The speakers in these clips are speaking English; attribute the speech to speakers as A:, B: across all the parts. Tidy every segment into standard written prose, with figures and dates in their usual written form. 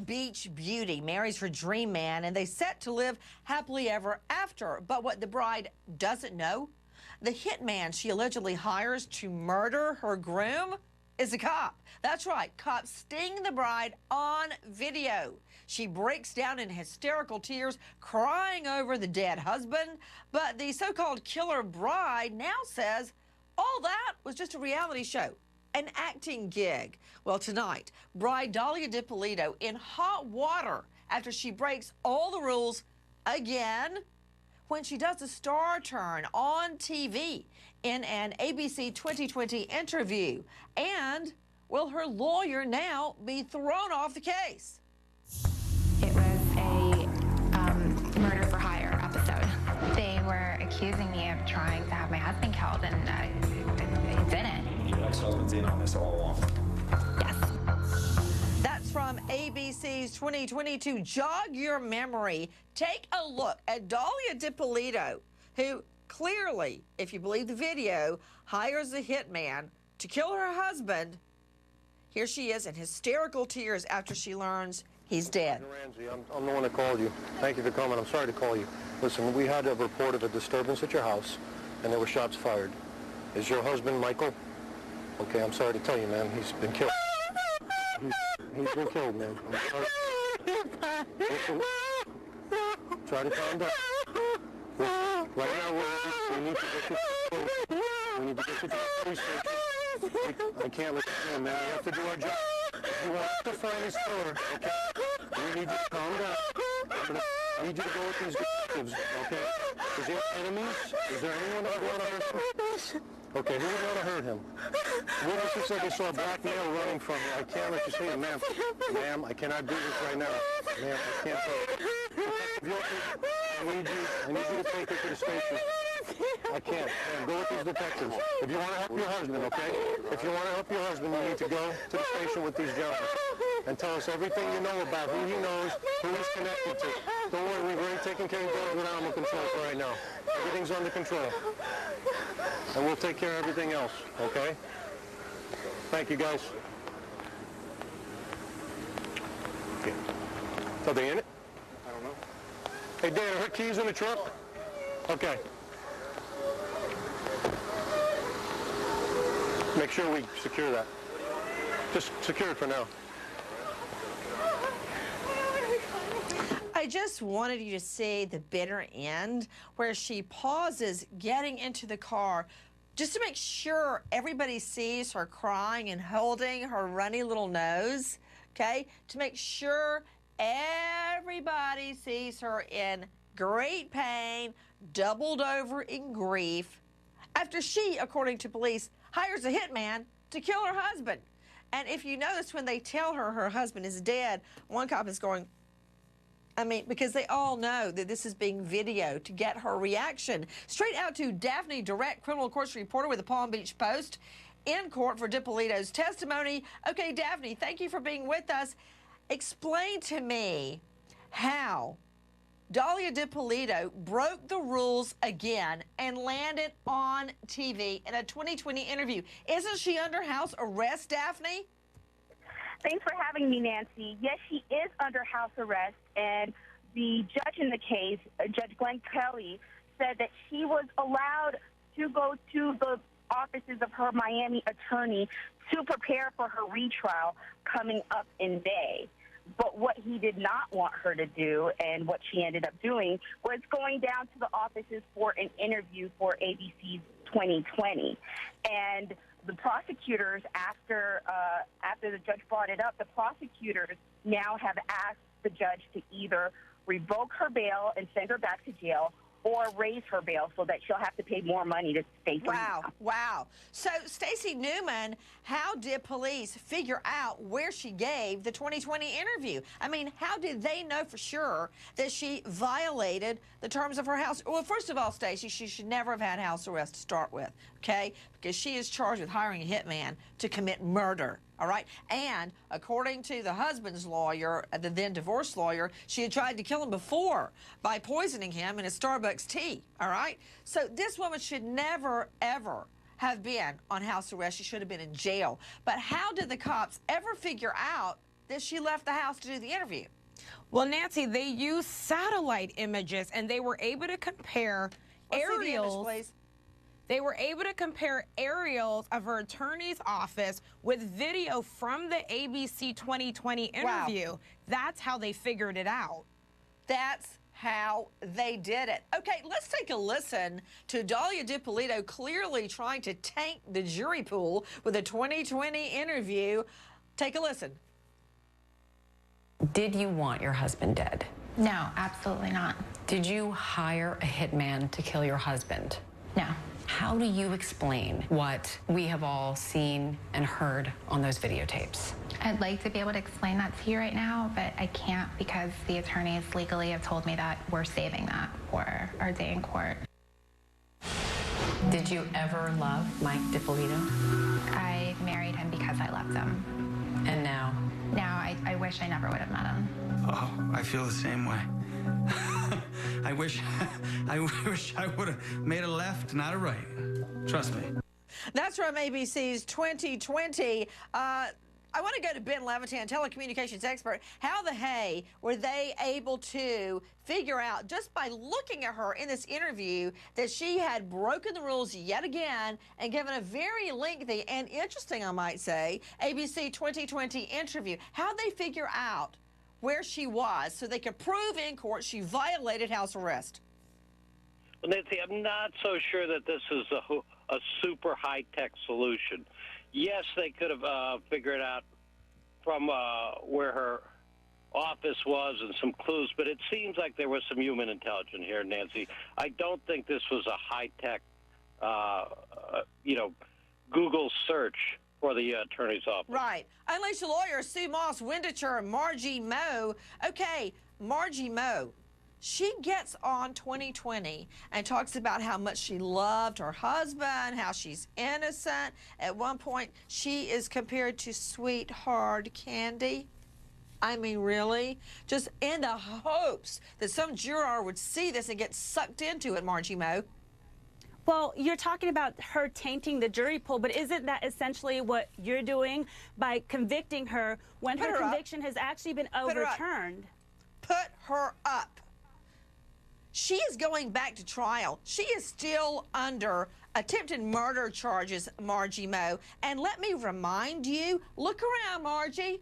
A: beach beauty marries her dream man, and they set to live happily ever after. But what the bride doesn't know, the hitman she allegedly hires to murder her groom is a cop. That's right, cops sting the bride on video. She breaks down in hysterical tears, crying over the dead husband. But the so-called killer bride now says all that was just a reality show, an acting gig. Well, tonight, bride Dipollito in hot water after she breaks all the rules again when she does a star turn on TV in an ABC 2020 interview. And will her lawyer now be thrown off the case?
B: It was a murder for hire episode. They were accusing me of trying to have my husband killed, and he didn't.
C: Your ex-husband's in on this all along.
B: Yes.
A: That's from ABC's 2022 Jog Your Memory. Take a look at Dipollito, who clearly, if you believe the video, hires a hitman to kill her husband. Here she is in hysterical tears after she learns he's dead.
D: Ramsey, I'm the one that called you. Thank you for coming. I'm sorry to call you. Listen, we had a report of a disturbance at your house, and there were shots fired. Is your husband Michael? Okay, I'm sorry to tell you, man. He's been killed. He's been killed, man. I'm sorry. Listen, try to calm down. Right now, we need to get you. We need to get you to the police station. I can't let you in, man. We have to do our job. If you want to find his killer, okay? We need you to calm down. I need you to go with these detectives, okay? Is there enemies? Is there anyone that would want to hurt him? Okay, who would want to hurt him? Witnesses said they saw a black male running from you. I can't let you see him, ma'am. Ma'am, I cannot do this right now. Ma'am, I can't do it. I need you to take her to the station. I can't. Ma'am, go with these detectives. If you want to help your husband, okay? If you want to help your husband, you need to go to the station with these gentlemen and tell us everything you know about who he knows, who he's connected to. Don't worry, we've already taken care of drugs with animal control for right now. Everything's under control. And we'll take care of everything else, okay? Thank you, guys. Okay. Are they in it? I don't know. Hey, Dan, are her keys in the trunk? Okay. Make sure we secure that. Just secure it for now.
A: I just wanted you to see the bitter end where she pauses getting into the car just to make sure everybody sees her crying and holding her runny little nose, okay? To make sure everybody sees her in great pain, doubled over in grief, after she, according to police, hires a hitman to kill her husband. And if you notice, when they tell her her husband is dead, one cop is going, because they all know that this is being videoed to get her reaction. Straight out to Daphne Direct, criminal courts reporter with the Palm Beach Post, in court for Dipollito's testimony. Okay, Daphne, thank you for being with us. Explain to me how Dipollito broke the rules again and landed on TV in a 2020 interview. Isn't she under house arrest, Daphne?
E: Thanks for having me, Nancy. Yes, she is under house arrest, and the judge in the case, Judge Glenn Kelly, said that she was allowed to go to the offices of her Miami attorney to prepare for her retrial coming up in May. But what he did not want her to do, and what she ended up doing, was going down to the offices for an interview for ABC's 2020. And the prosecutors, after the judge brought it up, the prosecutors now have asked the judge to either revoke her bail and send her back to jail, or raise her bail so that she'll have to pay more money to stay free.
A: Wow. So, Stacey Newman, how did police figure out where she gave the 2020 interview? How did they know for sure that she violated the terms of her house? Well, first of all, Stacey, she should never have had house arrest to start with, okay? Because she is charged with hiring a hitman to commit murder. All right. And according to the husband's lawyer, the then divorce lawyer, she had tried to kill him before by poisoning him in a Starbucks tea. All right. So this woman should never, ever have been on house arrest. She should have been in jail. But how did the cops ever figure out that she left the house to do the interview.
F: Well, Nancy, they used satellite images, and they were able to compare aerials.
A: Please.
F: They were able to compare aerials of her attorney's office with video from the ABC 2020 interview.
A: Wow.
F: That's how they figured it out.
A: That's how they did it. Okay, let's take a listen to Dahlia Dipollito clearly trying to tank the jury pool with a 2020 interview. Take a listen.
G: Did you want your husband dead?
B: No, absolutely not.
G: Did you hire a hitman to kill your husband?
B: No.
G: How do you explain what we have all seen and heard on those videotapes?
B: I'd like to be able to explain that to you right now, but I can't because the attorneys legally have told me that we're saving that for our day in court.
G: Did you ever love Mike Dipollito?
B: I married him because I loved him.
G: And now?
B: Now I wish I never would have met him.
H: Oh, I feel the same way. I wish I would have made a left, not a right. Trust me.
A: That's from ABC's 2020. I want to go to Ben Levitan, telecommunications expert. How the hey were they able to figure out, just by looking at her in this interview, that she had broken the rules yet again and given a very lengthy and interesting, I might say, ABC 2020 interview? How'd they figure out where she was so they could prove in court she violated house arrest?
I: Well, Nancy, I'm not so sure that this is a super high-tech solution. Yes, they could have figured out from where her office was and some clues, but it seems like there was some human intelligence here, Nancy. I don't think this was a high-tech, Google search for the attorney's office.
A: Right. Unleash the lawyer, Sue Moss, Windacher, Margie Moe. Okay, Margie Moe. She gets on 2020 and talks about how much she loved her husband, how she's innocent. At one point, she is compared to sweet, hard candy. I mean, really? Just in the hopes that some juror would see this and get sucked into it, Margie Moe.
J: Well, you're talking about her tainting the jury pool, but isn't that essentially what you're doing by convicting her when her conviction has actually been overturned?
A: Put her up. She is going back to trial. She is still under attempted murder charges, Margie Moe. And let me remind you, look around, Margie.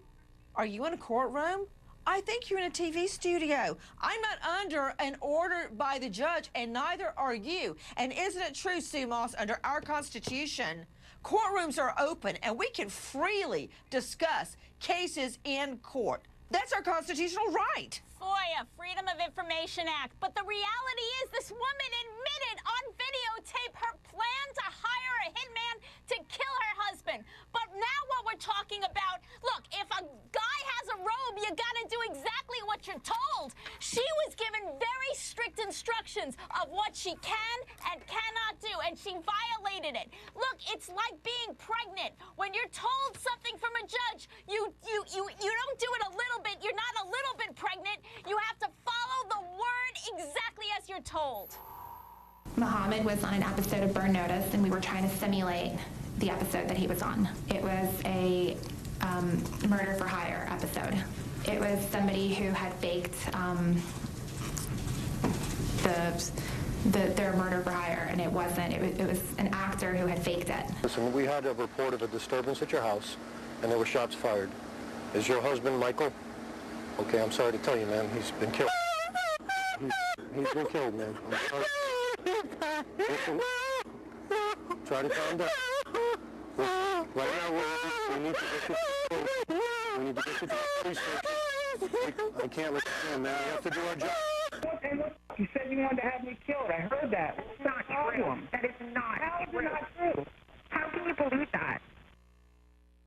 A: Are you in a courtroom? I think you're in a TV studio. I'm not under an order by the judge, and neither are you. And isn't it true, Sue Moss, under our Constitution, courtrooms are open and we can freely discuss cases in court. That's our constitutional right.
K: FOIA, Freedom of Information Act. But the reality is this woman admitted on videotape her plan to hire a hitman to kill her husband. But now what we're talking about, look, if a guy has a robe, you gotta do exactly what you're told. She was given very strict instructions of what she can and cannot do, and she violated it. Look, it's like being pregnant. When you're told something from a judge, you don't do it a little bit. You're not a little bit pregnant. You have to follow the word exactly as you're told.
B: Muhammad was on an episode of Burn Notice, and we were trying to simulate the episode that he was on. It was a murder for hire episode. It was somebody who had faked their murder for hire, and it wasn't. It was an actor who had faked it.
D: Listen, we had a report of a disturbance at your house, and there were shots fired. Is your husband Michael? Okay, I'm sorry to tell you, man. He's been killed. He's been killed, man. I'm sorry. Listen, try to calm down. Right now, we need to get you to the police station. I can't let you in, man. We have to do our job.
L: You said you wanted to have me killed. I heard that. It's not true. That is not true. How is it not true? How can you believe that?